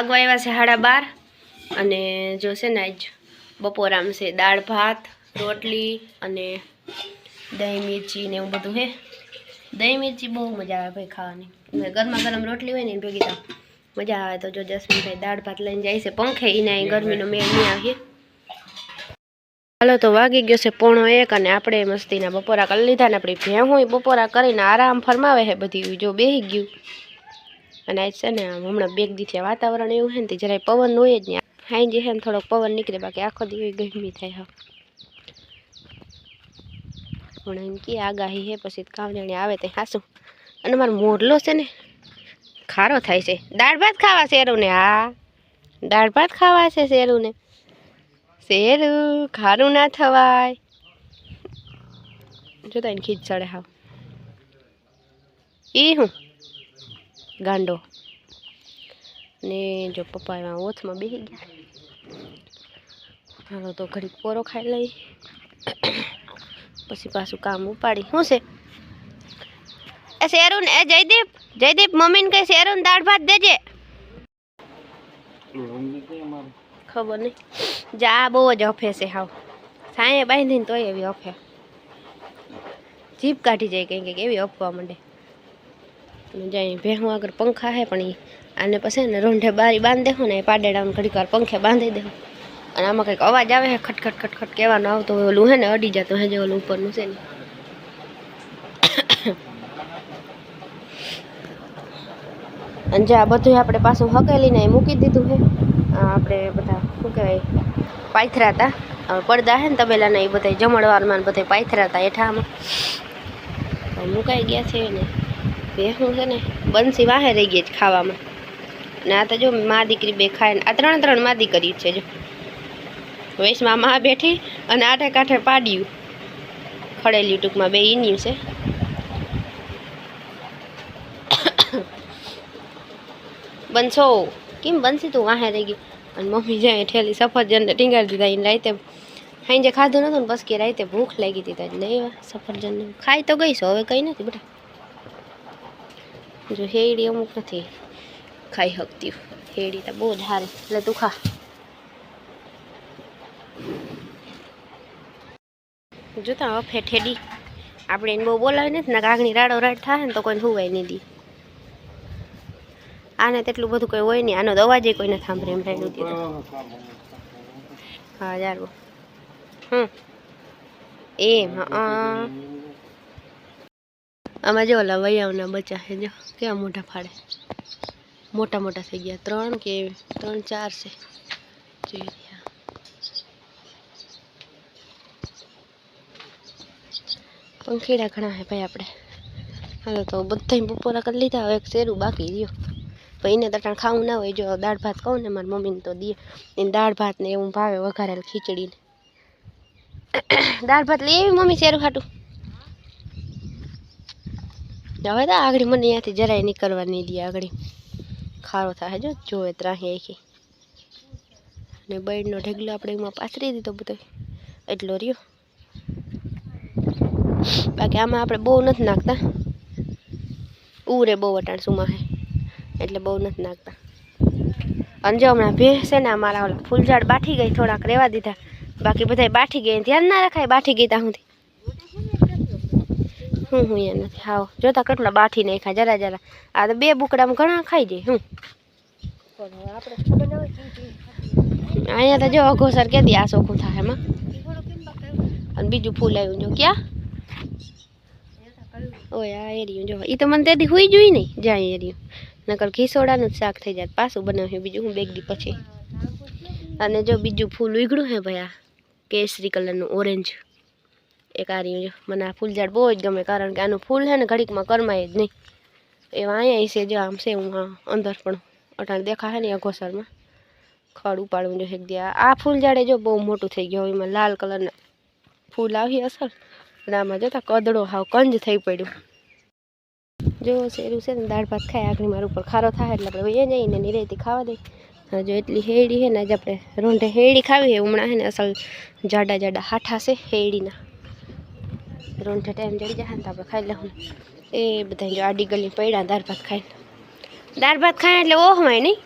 આગવા આવ્યા છે 12:30 અને જો છે ને આજ બપોરામ છે દાળ ભાત રોટલી અને દહીં મિર્ચી ને એવું બધું હે। દહીં મિર્ચી બહુ મજા આવે ભાઈ ખાવાની, ગરમા ગરમ રોટલી હોય ને ભેગી તો મજા આવે। તો જો જસ્મીનભાઈ દાળ ભાત લઈને જાય છે પંખે, એને ગરમીનો મેળ નહીં આવે। હાલો તો વાગી ગયો છે 12:45 અને આપણે મસ્તીના બપોરા કરી લીધા ને આપણી ભેહું બપોરા કરીને આરામ ફરમાવે છે બધી જો બેસી ગયું। અને આજ છે ને હમણાં 2 દિવસથી વાતાવરણ એવું છે ને જરાય પવન હોય જ નહીં, હાઈ જે છે ને થોડોક પવન નીકળે, બાકી આખો દિવસ ગરમી થાય। હા પણ એમ કે આગાહી હે પછી કામ જાણે આવે તે હાસું। અને મારો મોરલો છે ને ખારો થાય છે। દાળ ભાત ખાવા શેરું ને, હા દાળ ભાત ખાવા છે શેરું ને। શેરું ખારું ના થવાય, જોતા એને ખીચ ચડે હાવ ઈ હું ગાંડો। ને જો પપ્પા એમાં ઓથમાં બેસી ગયા। હાલો તો ઘડીક પોરો ખાઈ લઈ પછી પાછું કામ ઉપાડી। શું છે એ શેરું ને? એ જયદીપ મમ્મીને કઈ શેરું ને દાળ ભાત દેજે। ખબર નહીં, જા બહુ જ અફે છે હાવ, સાંયે બાંધીને તોય એવી અફે, જીભ કાઢી જાય કંઈક એવી અફવા માંડે। જાય ભેહું આગળ પંખા હે પણ આને પછી ને રોંઢે બારી બાંધી દેખો ને પાડેડાને ઘડીક વાર પંખે બાંધી દેખો। અને આમાં કંઈક અવાજ આવે છે ખટખટ ખટખટ કહેવાનો આવતો હોય, ઓલું હે ને અડી જતો હે જે ઓલું ઉપરનું છે ને। અને જે આ બધું આપણે પાછું હકેલીને મૂકી દીધું છે। આપણે બધા શું કહેવાય પાથરા હતા, પડદા છે ને તબેલાના, એ બધા જમણવારમાં બધા પાથરા હતા હેઠામાં મુકાઈ ગયા છે ને। ભેહું છે ને બંસી વાહે રહી ગઈ છે ખાવામાં, ને આ તો જો મા દીકરી બે ખાય ને, આ 3 મા દીકરી છે જો। વૈશમાં મા બેઠી અને આઠે કાંઠે પાડ્યું ખડેલ્યું, ટૂંકમાં બે ઈન્યું છે। બનશો કેમ બનશી તું વાહે રહી ગઈ? અને મમ્મી જાય ઠેલી સફરજનને ટીંગાડી દીધા એને રાતે, હાઈ જે ખાધું નતું ને બસ કે રાતે ભૂખ લાગી હતી એટલે એવા સફરજન ખાઈ તો ગઈ છો, હવે કંઈ નથી બેટા। જો હેડી અમુક નથી ખાઈ શકતી, હેડી તો બહુ જ સારી, એટલે તું ખા। જોતા અફે ઠેડી આપણે એને બહુ બોલાવી નથી ને, કાગણી રાડો રાડ થાય ને તો કોઈને હુવાય નહીં દી। આને તેટલું બધું કંઈ હોય નહીં, આનો અવાજ કોઈ નથી સાંભળે એમ રાડ્યું દીધું। હા યાર એમ આમાં જો ઓલા વૈયાવના બચ્ચા છે જો કેવા મોટા ફાડે, મોટા મોટા થઈ ગયા, 3 કે 3 4 છે જોઈ। પંખીડા ઘણા હે ભાઈ આપણે। હાલો તો બધા બપોરા કરી લીધા, હવે એક શેરું બાકી રહ્યો, ભાઈ એને તટાણ ખાવું ના હોય, જો દાળ ભાત કહું ને મારી મમ્મીને તો દે એને દાળ ભાત ને એવું ભાવે, વઘારેલ ખીચડીને દાળ ભાત લઈ એવી મમ્મી શેરું ખાટું। હવે તો આગળ મને અહીંયાથી જરાય નીકળવા નહીં દે, આગળ ખારો થાય જો જોવે ત્રાહી આખી, ને બળનો ઢગલો આપણે એમાં પાથરી દીધો બધો એટલો રહ્યો। બાકી આમાં આપણે બહુ નથી નાખતા, ઉરે બહુ અટાણસુમાં હે એટલે બહુ નથી નાખતા। અને જો હમણાં ભેંસ છે ને અમારા ઓલા ફૂલઝાડ બાઠી ગઈ, થોડાક રહેવા દીધા, બાકી બધા બાઠી ગઈ, ધ્યાન ના રખાય બાઠી ગઈ ત્યાં સુધી હું અહીંયા નથી હાવ, જોતા કેટલા બાઠી નાખ્યા જરા જરા, આ તો 2 બુકડામાં ઘણા ખાઈ જાય। અહીંયા તો જો અઘોસર કેદી આ ચોખ્ખું થાય એમાં, અને બીજું ફૂલ આવ્યું જો ક્યાં ઓય આ એરિયું જો, એ તો મને તેથી હુઈ જોઈ નહીં જાય એરિયું, નકર ખીસોડાનું જ શાક થઈ જાય, પાછું બનાવ્યું બીજું હું 2 દી પછી। અને જો બીજું ફૂલ ઉગડ્યું હે ભાઈ, આ કેસરી કલરનું ઓરેન્જ એક આ રહ્યું જો, મને આ ફૂલઝાડ બહુ જ ગમે, કારણ કે આનું ફૂલ છે ને ઘડીકમાં કરમાય જ નહીં એવા। અહીંયા છે જો આમ છે, હું અંદર પણ અટાણ દેખા હે ને અઘોસરમાં ખડ ઉપાડું જો એક દી। આ ફૂલઝાડે જો બહુ મોટું થઈ ગયું, એમાં લાલ કલરના ફૂલ આવી અસર, અને આમાં જોતા કદડો હાવ કંજ થઈ પડ્યું જો। શેરું છે ને દાળ ભાત ખાય, આગળ મારા ઉપર ખારો થાય એટલે આપણે વહી જઈને નિરાયથી ખાવા દઈએ। જો એટલી હેડી છે ને આજે આપણે રોંઢે હેડી ખાવી છે, હમણાં છે ને અસલ જાડા જાડા હાઠા છે હેડીના, રોંઢે ટાઈમ જડી જાય ને તો આપણે ખાઈ લઉં। એ બધા જો આડી ગલી પડ્યા દાળ ભાત ખાય એટલે ઓહવાય નહીં,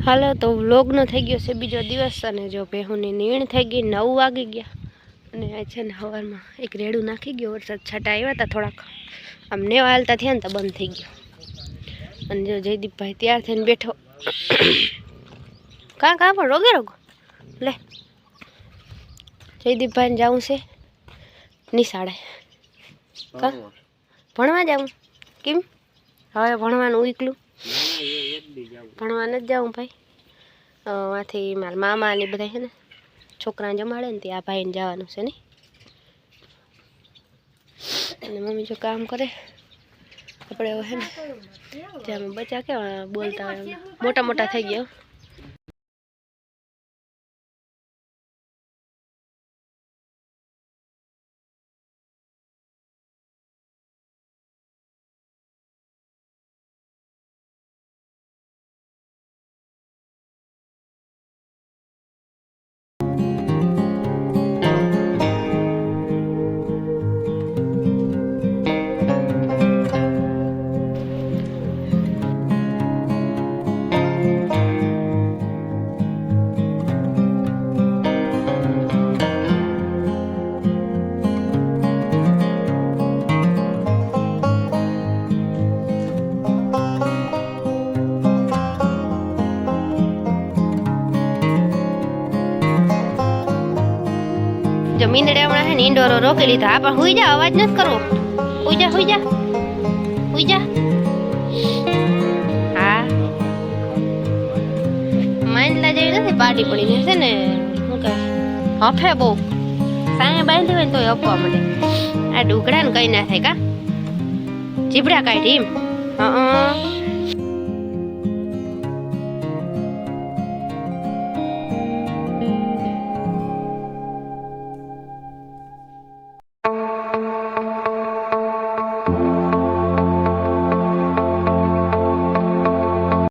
હાલો તો વ્લોગનો થઈ ગયો છે બીજો દિવસ અને જો ભેહુની નીણ થઈ ગઈ 9 વાગી ગયા અને આ છે ને સવારમાં એક રેડું નાખી ગયો વરસાદ છાંટા આવ્યા હતા થોડાક આમ નેવા હાલતા થયા ને તો બંધ થઈ ગયો અને જો જયદીપભાઈ તૈયાર થઈને બેઠો કાં પણ રોગે રોગો લે જયદીપભાઈને જવું છે નિશાળે કાં ભણવા જાઉં કેમ હવે ભણવાનું એકલું ભણવા નથી જાઉં ભાઈ આથી મારા મામા ને બધા છે ને છોકરાને જમાડે ને ત્યાં ભાઈને જવાનું છે ને અને મમ્મી જો કામ કરે આપણે હવે છે ને જ્યાં બચ્ચા કેવા બોલતા હોય મોટા મોટા થઈ ગયા મીંદડે હમણાં છે ને ઇન્ડોરો રોકી લીધા પણ હુઈ જા અવાજ નથી કરવો હુઈ જા હુઈ જા હુઈ જા હા માંડલા જેવી નથી પાટી પડી છે ને શું કહે હફે બહુ સાયા બાંધી હોય ને તોય અપવા મળે આ ડુકડા ને કઈ ના થાય કા જીબડા કાઢી એમ હા